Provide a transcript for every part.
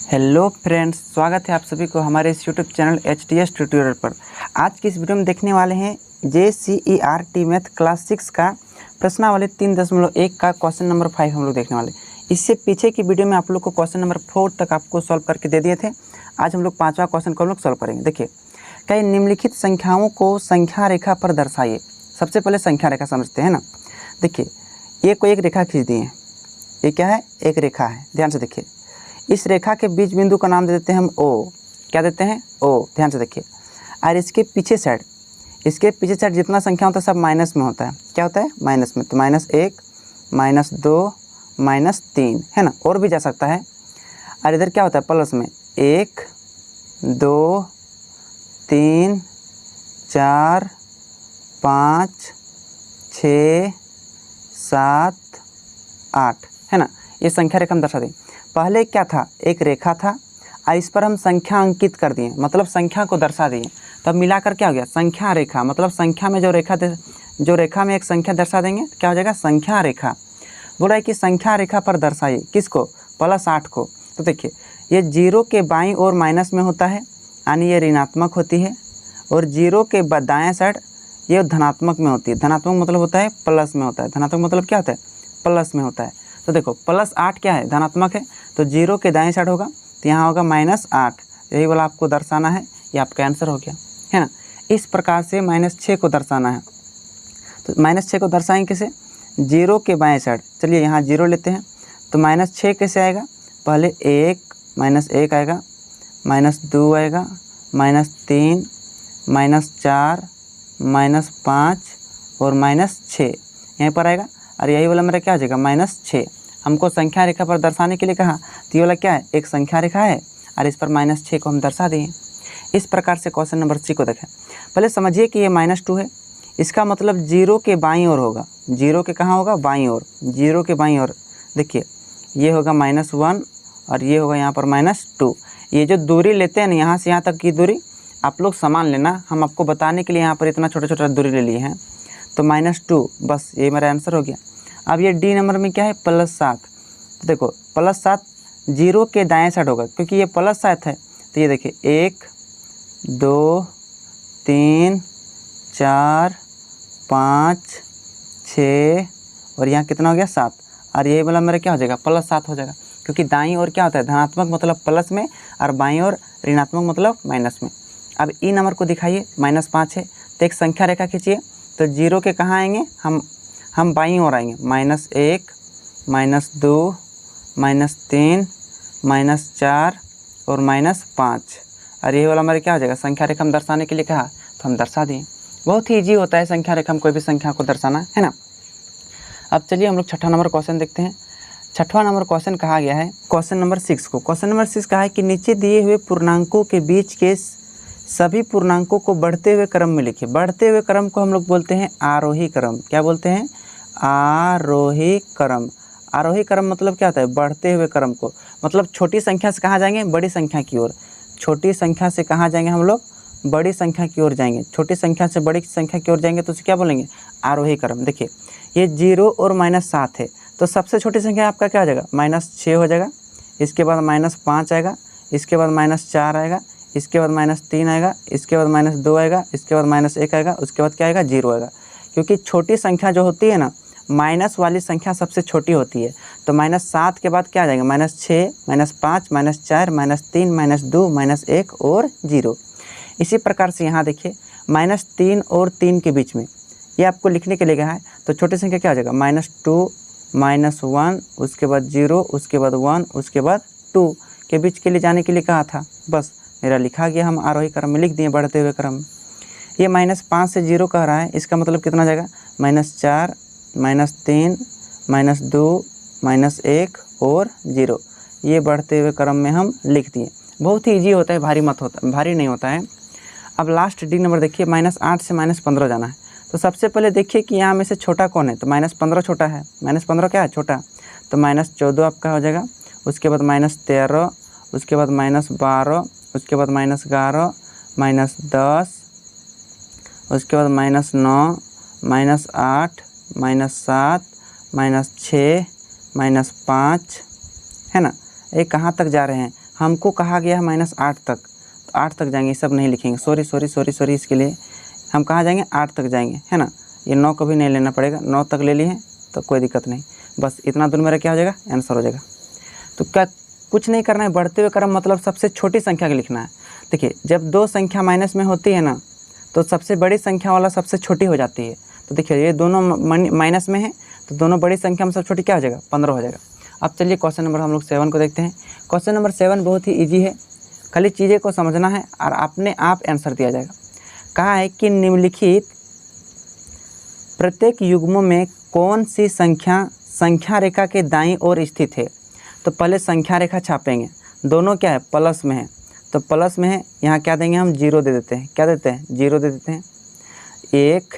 Hello friends, स्वागत है आप सभी को हमारे इस यूट्यूब चैनल HTS ट्यूटोरियल पर। आज की इस वीडियो में देखने वाले हैं JCERT मैथ क्लास 6 का प्रश्नावली 3.1 का क्वेश्चन नंबर 5 हम लोग देखने वाले। इससे पीछे की वीडियो में आप लोग को क्वेश्चन नंबर 4 तक आपको सॉल्व करके दे दिए थे। आज हम लोग 5वां क्वेश्चन को हम लोग सॉल्व करेंगे। देखिए, कई निम्नलिखित संख्याओं को संख्या रेखा पर दर्शाइए। सबसे पहले संख्या रेखा समझते हैं ना। देखिए, ये कोई एक रेखा खींच दी है। ये क्या है? एक रेखा है। ध्यान से देखिए, इस रेखा के बीच बिंदु का नाम दे देते हैं हम O। क्या देते हैं? O। ध्यान से देखिए, और इसके पीछे साइड जितना संख्या होता है सब माइनस में होता है। क्या होता है? माइनस में। तो -1, -2, -3 है ना, और भी जा सकता है। और इधर क्या होता है? प्लस में 1, 2, 3, 4, 5, 6, 7, 8 है ना। ये संख्या रेखा हम दर्शा दें। पहले क्या था? एक रेखा था और इस पर हम संख्या अंकित कर दिए, मतलब संख्या को दर्शा दिए। तब मिलाकर क्या हो गया? संख्या रेखा। मतलब संख्या में जो रेखा में एक संख्या दर्शा देंगे क्या हो जाएगा? संख्या रेखा। बोला है कि संख्या रेखा पर दर्शाइए किसको? +8 को। तो देखिए, ये 0 के बाईं ओर माइनस में होता है, यानी ये ऋणात्मक होती है, और 0 के दाएं साइड ये धनात्मक में होती है। धनात्मक मतलब होता है प्लस में होता है। धनात्मक मतलब क्या होता है? प्लस में होता है। तो देखो, +8 क्या है? धनात्मक है। तो 0 के दाएं साइड होगा, तो यहाँ होगा -8। यही वाला आपको दर्शाना है। ये आपका आंसर हो गया है ना। इस प्रकार से -6 को दर्शाना है। तो -6 को दर्शाएंगे कैसे? 0 के बाएं साइड। चलिए यहाँ 0 लेते हैं। तो -6 कैसे आएगा? पहले 1 -1 आएगा, -2 आएगा, -3, -4, -5 और -6 यहीं पर आएगा। और यही वाला मेरा क्या हो जाएगा? -6। हमको संख्या रेखा पर दर्शाने के लिए कहा, तो ये वाला क्या है? एक संख्या रेखा है और इस पर -6 को हम दर्शा दिए। इस प्रकार से क्वेश्चन नंबर 3 को देखें। पहले समझिए कि ये -2 है। इसका मतलब 0 के बाईं ओर होगा। 0 के कहाँ होगा? बाईं ओर। 0 के बाईं ओर देखिए, ये होगा -1 और ये होगा यहाँ पर -2। ये जो दूरी लेते हैं ना, यहाँ से यहाँ तक की दूरी आप लोग समान लेना। हम आपको बताने के लिए यहाँ पर इतना छोटा छोटा दूरी ले लिए हैं। तो -2, बस ये मेरा आंसर हो गया। अब ये डी नंबर में क्या है? +7। तो देखो, +7 0 के दाएं साइड होगा, क्योंकि ये +7 है। तो ये देखिए, 1, 2, 3, 4, 5, 6 और यहाँ कितना हो गया? 7। और यही वाला मेरा क्या हो जाएगा? +7 हो जाएगा, क्योंकि दाईं ओर क्या होता है? धनात्मक मतलब प्लस में, और बाईं ओर ऋणात्मक मतलब माइनस में। अब ई नंबर को दिखाइए, -5 है। तो एक संख्या रेखा खींचिए। तो 0 के कहाँ आएंगे? हम बाईं ओर आएंगे। -1, -2, -3, -4 और -5। और ये वाला हमारे क्या हो जाएगा? संख्या रेखा हम दर्शाने के लिए कहा, तो हम दर्शा दिए। बहुत ही ईजी होता है संख्या रेखा में कोई भी संख्या को दर्शाना, है ना। अब चलिए हम लोग 6वां नंबर क्वेश्चन देखते हैं। 6वां नंबर क्वेश्चन कहा गया है क्वेश्चन नंबर 6 को। क्वेश्चन नंबर 6 कहा है कि नीचे दिए हुए पूर्णांकों के बीच के सभी पूर्णांकों को बढ़ते हुए क्रम में लिखिए। बढ़ते हुए क्रम को हम लोग बोलते हैं आरोही क्रम। क्या बोलते हैं? आरोही क्रम। आरोही क्रम मतलब क्या होता है? बढ़ते हुए क्रम को, मतलब छोटी संख्या से कहाँ जाएंगे? बड़ी संख्या की ओर। छोटी संख्या से कहाँ जाएंगे हम लोग? बड़ी संख्या की ओर जाएंगे। छोटी संख्या से बड़ी संख्या की ओर जाएंगे तो उसे क्या बोलेंगे? आरोही क्रम। देखिए, ये 0 और -7 है। तो सबसे छोटी संख्या आपका क्या हो जाएगा? -6 हो जाएगा। इसके बाद -5 आएगा, इसके बाद -4 आएगा, इसके बाद -3 आएगा, इसके बाद -2 आएगा, इसके बाद -1 आएगा, उसके बाद क्या आएगा? 0 आएगा। क्योंकि छोटी संख्या जो होती है ना, माइनस वाली संख्या सबसे छोटी होती है। तो -7 के बाद क्या आ जाएगा? -6, -5, -4, -3, -2, -1 और 0। इसी प्रकार से यहाँ देखिए, -3 और 3 के बीच में ये आपको लिखने के लिए कहा है। तो छोटी संख्या क्या हो जाएगा? -2, -1, उसके बाद 0, उसके बाद 1, उसके बाद 2 के बीच के लिए जाने के लिए कहा था। बस मेरा लिखा गया, हम आरोही क्रम में लिख दिए, बढ़ते हुए क्रम। ये -5 से 0 कह रहा है, इसका मतलब कितना जाएगा? -4, -3, -2, -1 और 0। ये बढ़ते हुए क्रम में हम लिख दिए। बहुत ही ईजी होता है, भारी नहीं होता है। अब लास्ट डी नंबर देखिए, -8 से -15 जाना है। तो सबसे पहले देखिए कि यहाँ में से छोटा कौन है? तो -15 छोटा है। -15 क्या है? छोटा। तो -14 आपका हो जाएगा। उसके बाद -13, उसके बाद -12, उसके बाद -11, -10, उसके बाद -9, -8, -7, -6, -5 है ना। ये कहाँ तक जा रहे हैं? हमको कहा गया है -8 तक, तो 8 तक जाएंगे, सब नहीं लिखेंगे, सॉरी इसके लिए हम कहाँ जाएंगे 8 तक जाएंगे, है ना। ये 9 को भी नहीं लेना पड़ेगा, 9 तक ले लिए हैं तो कोई दिक्कत नहीं, बस इतना दूर मेरा क्या हो जाएगा आंसर हो जाएगा। तो क्या कुछ नहीं करना है, बढ़ते हुए क्रम मतलब सबसे छोटी संख्या का लिखना है। देखिए जब दो संख्या माइनस में होती है ना तो सबसे बड़ी संख्या वाला सबसे छोटी हो जाती है। तो देखिए ये दोनों माइनस में है तो दोनों बड़ी संख्या में सबसे छोटी क्या हो जाएगा 15 हो जाएगा। अब चलिए क्वेश्चन नंबर हम लोग 7 को देखते हैं। क्वेश्चन नंबर 7 बहुत ही ईजी है, खाली चीज़ें को समझना है और अपने आप आंसर दिया जाएगा। कहा है कि निम्नलिखित प्रत्येक युग्मों में कौन सी संख्या संख्या रेखा के दाईं ओर स्थित है। तो पहले संख्या रेखा छापेंगे, दोनों क्या है प्लस में है, तो प्लस में है यहाँ क्या देंगे हम 0 दे देते हैं, क्या देते हैं 0 दे देते हैं। 1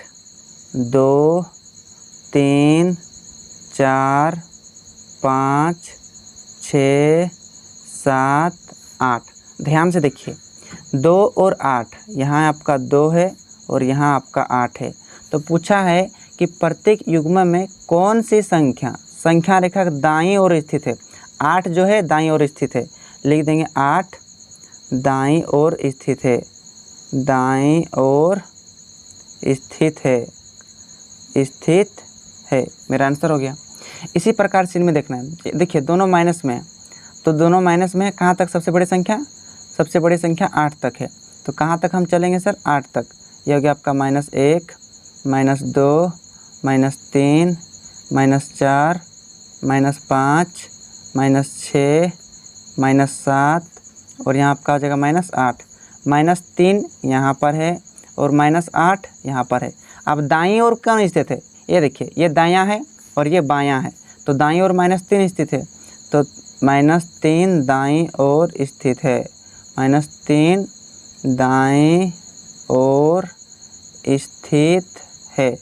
2 3 4 5 6 7 8। ध्यान से देखिए 2 और 8, यहाँ आपका 2 है और यहाँ आपका 8 है। तो पूछा है कि प्रत्येक युग्म में कौन सी संख्या संख्या रेखा दाईं ओर स्थित है। 8 जो है दाईं ओर स्थित है, लिख देंगे 8 दाईं ओर स्थित है, दाईं ओर स्थित है, स्थित है, मेरा आंसर हो गया। इसी प्रकार से इनमें देखना है, देखिए दोनों माइनस में है तो दोनों माइनस में है, कहाँ तक सबसे बड़ी संख्या, सबसे बड़ी संख्या 8 तक है। तो कहाँ तक हम चलेंगे सर 8 तक। यह हो गया आपका -1 -2 -3 -4 -5 -6 -7 और यहाँ आपका हो जाएगा -8। -3 यहाँ पर है और -8 यहाँ पर है। अब दाईं ओर कौन स्थित है, ये देखिए ये दायां है और ये बायां है, तो दाईं ओर -3 स्थित है, तो -3 दाईं ओर स्थित है, -3 दाईं ओर स्थित है।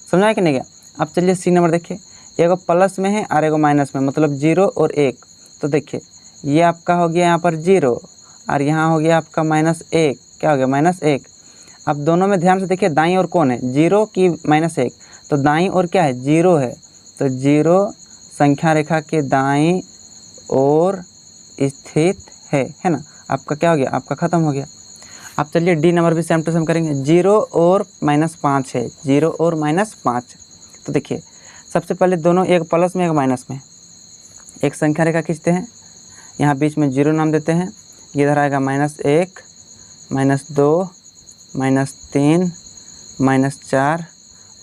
समझा कि नहीं गया। अब चलिए सी नंबर देखिए, एगो प्लस में है और एगो माइनस में, मतलब 0 और 1। तो देखिए ये आपका हो गया यहाँ पर 0 और यहाँ हो गया आपका -1, क्या हो गया -1। अब दोनों में ध्यान से देखिए दाईं ओर कौन है 0 की -1, तो दाईं ओर क्या है 0 है, तो 0 संख्या रेखा के दाईं ओर स्थित है ना। आपका क्या हो गया, आपका ख़त्म हो गया। अब चलिए डी नंबर भी सेम टू सेम करेंगे। 0 और -5 है, 0 और -5। तो देखिए सबसे पहले दोनों एक प्लस में एक माइनस में, एक संख्या रेखा खींचते हैं, यहाँ बीच में 0 नाम देते हैं, इधर आएगा -1 -2 -3 -4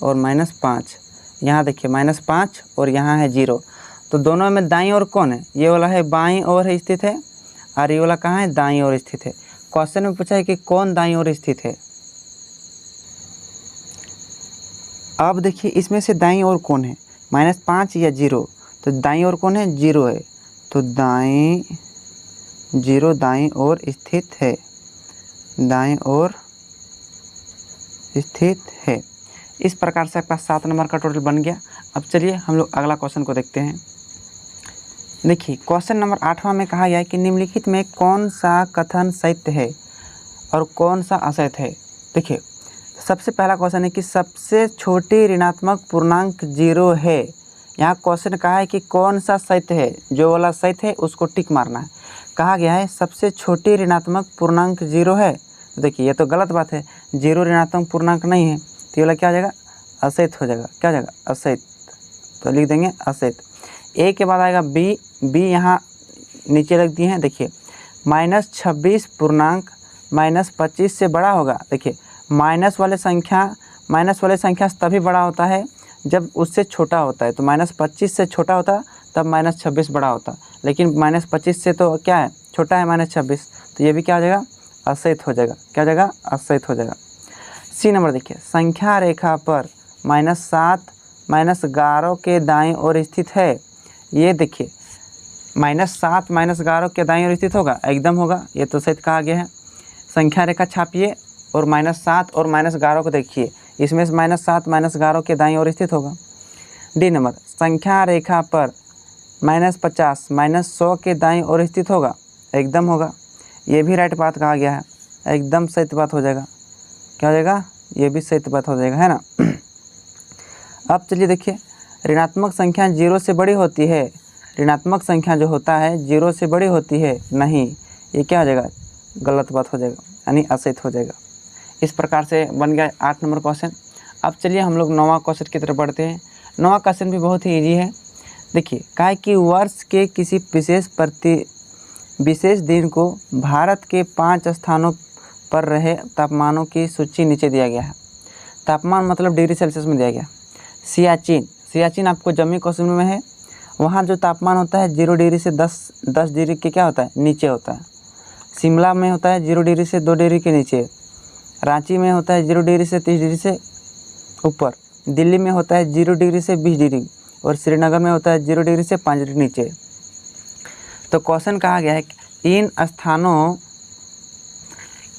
और -5। यहाँ देखिए -5 और यहाँ है 0, तो दोनों में दाईं ओर कौन है, ये वाला है बाईं ओर स्थित है और ये वाला कहाँ है दाईं ओर स्थित है। क्वेश्चन में पूछा है कि कौन दाईं ओर स्थित है। अब देखिए इसमें से दाईं ओर कौन है, -5 या 0, तो दाईं ओर कौन है 0 है, तो 0 दाईं ओर स्थित है, दाईं ओर स्थित है। इस प्रकार से आपका 7 नंबर का टोटल बन गया। अब चलिए हम लोग अगला क्वेश्चन को देखते हैं। देखिए क्वेश्चन नंबर 8वां में कहा गया है कि निम्नलिखित में कौन सा कथन सत्य है और कौन सा असत्य है। देखिए सबसे पहला क्वेश्चन है कि सबसे छोटी ऋणात्मक पूर्णांक 0 है। यहाँ क्वेश्चन कहा है कि कौन सा सत्य है, जो वाला सत्य है उसको टिक मारना है। कहा गया है सबसे छोटी ऋणात्मक पूर्णांक 0 है। देखिए ये तो गलत बात है, 0 ऋणात्मक पूर्णांक नहीं है, तो ये वाला क्या हो जाएगा असत्य हो जाएगा, क्या हो जाएगा असत्य, तो लिख देंगे असत्य। ए के बाद आएगा बी, बी यहाँ नीचे रख दिए हैं। देखिए -26 पूर्णांक -25 से बड़ा होगा। देखिए माइनस वाले संख्या तभी बड़ा होता है जब उससे छोटा होता है, तो -25 से छोटा होता तब -26 बड़ा होता, लेकिन -25 से तो क्या है छोटा है -26, तो ये भी क्या हो जाएगा असत्य हो जाएगा, क्या हो जाएगा असत्य हो जाएगा। सी नंबर देखिए संख्या रेखा पर -7 -11 के दाईं ओर स्थित है। ये देखिए -7 -11 के दाईं ओर स्थित होगा, एकदम होगा, ये तो सत्य कहा गया है। संख्या रेखा छापिए और -7 और -11 को देखिए, इसमें से -7 -11 के दाईं ओर स्थित होगा। डी नंबर संख्या रेखा पर -50 -100 के दाईं ओर स्थित होगा, एकदम होगा, ये भी राइट बात कहा गया है, एकदम सत्य बात हो जाएगा, क्या हो जाएगा ये भी सत्य बात हो जाएगा, है ना। अब चलिए देखिए ऋणात्मक संख्या 0 से बड़ी होती है, ऋणात्मक संख्या जो होता है 0 से बड़ी होती है, नहीं, ये क्या हो जाएगा, गलत बात हो जाएगा, यानी असहित हो जाएगा। इस प्रकार से बन गया 8 नंबर क्वेश्चन। अब चलिए हम लोग 9वां क्वेश्चन की तरफ बढ़ते हैं। 9वां क्वेश्चन भी बहुत ही ईजी है। देखिए, कहा है कि वर्ष के किसी विशेष दिन को भारत के 5 स्थानों पर रहे तापमानों की सूची नीचे दिया गया है। तापमान मतलब डिग्री सेल्सियस में दिया गया। सियाचिन आपको जम्मू कश्मीर में है। वहाँ जो तापमान होता है 0 डिग्री से 10 डिग्री के क्या होता है, नीचे होता है। शिमला में होता है 0 डिग्री से 2 डिग्री के नीचे। रांची में होता है 0 डिग्री से 30 डिग्री से ऊपर। दिल्ली में होता है 0 डिग्री से 20 डिग्री और श्रीनगर में होता है 0 डिग्री से 5 डिग्री नीचे। तो क्वेश्चन कहा गया है कि इन स्थानों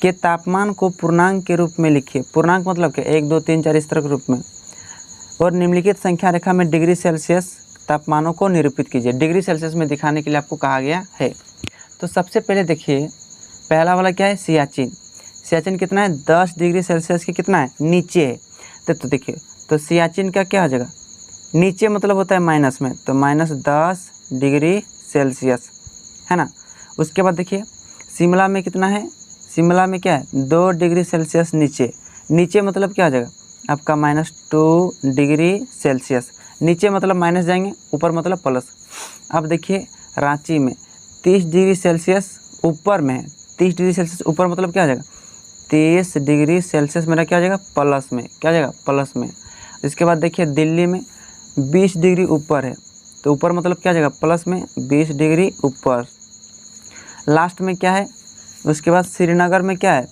के तापमान को पूर्णांक के रूप में लिखिए। पूर्णांक मतलब क्या, 1 2 3 4 इस तरह के रूप में, और निम्नलिखित संख्या रेखा में डिग्री सेल्सियस तापमानों को निरूपित कीजिए। डिग्री सेल्सियस में दिखाने के लिए आपको कहा गया है। तो सबसे पहले देखिए, पहला वाला क्या है, सियाचिन कितना है, 10 डिग्री सेल्सियस के कितना है, नीचे है। तो देखिए, तो सियाचिन का क्या हो जाएगा, नीचे मतलब होता है माइनस में, तो -10 डिग्री सेल्सियस है ना। उसके बाद देखिए, शिमला में कितना है, शिमला में क्या है, 2 डिग्री सेल्सियस नीचे मतलब क्या हो जाएगा आपका -2 डिग्री सेल्सियस। नीचे मतलब माइनस जाएंगे, ऊपर मतलब प्लस। अब देखिए, रांची में 30 डिग्री सेल्सियस ऊपर में है। 30 डिग्री सेल्सियस ऊपर मतलब क्या हो जाएगा, 30 डिग्री सेल्सियस मेरा क्या हो जाएगा, प्लस में, क्या हो जाएगा, प्लस में। इसके बाद देखिए, दिल्ली में 20 डिग्री ऊपर है, तो ऊपर मतलब क्या हो जाएगा, प्लस में 20 डिग्री ऊपर। लास्ट में क्या है, उसके बाद श्रीनगर में क्या है,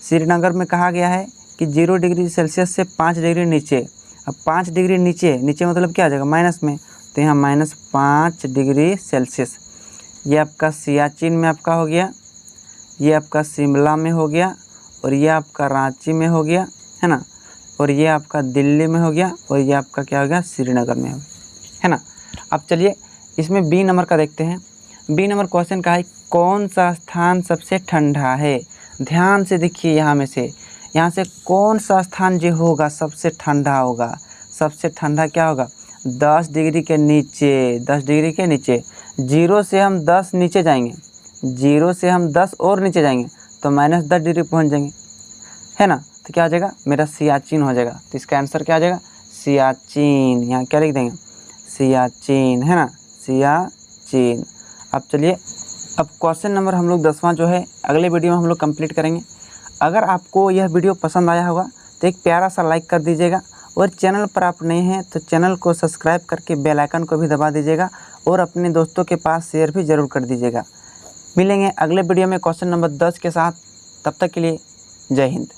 श्रीनगर में कहा गया है कि 0 डिग्री सेल्सियस से 5 डिग्री नीचे। अब 5 डिग्री नीचे मतलब क्या आ जाएगा, माइनस में, तो यहाँ -5 डिग्री सेल्सियस। ये आपका सियाचिन में आपका हो गया, ये आपका शिमला में हो गया, और ये आपका रांची में हो गया, है ना, और ये आपका दिल्ली में हो गया, और ये आपका क्या हो गया, श्रीनगर में हो गया, है ना। अब चलिए इसमें बी नंबर का देखते हैं। बी नंबर क्वेश्चन का है, कौन सा स्थान सबसे ठंडा है। ध्यान से देखिए, यहाँ से कौन सा स्थान जो होगा सबसे ठंडा होगा। सबसे ठंडा क्या होगा, 10 डिग्री के नीचे, 10 डिग्री के नीचे। 0 से हम 10 नीचे जाएंगे, 0 से हम 10 और नीचे जाएंगे तो -10 डिग्री पहुँच जाएंगे, है ना। तो क्या आ जाएगा, मेरा सियाचिन हो जाएगा। तो इसका आंसर क्या आ जाएगा, सियाचिन। यहाँ क्या लिख देंगे, सियाचिन, है ना, सियाचिन। अब चलिए, अब क्वेश्चन नंबर हम लोग 10वां जो है अगले वीडियो में हम लोग कंप्लीट करेंगे। अगर आपको यह वीडियो पसंद आया होगा तो एक प्यारा सा लाइक कर दीजिएगा, और चैनल पर आप नए हैं तो चैनल को सब्सक्राइब करके बेल आइकन को भी दबा दीजिएगा, और अपने दोस्तों के पास शेयर भी ज़रूर कर दीजिएगा। मिलेंगे अगले वीडियो में क्वेश्चन नंबर 10 के साथ। तब तक के लिए जय हिंद।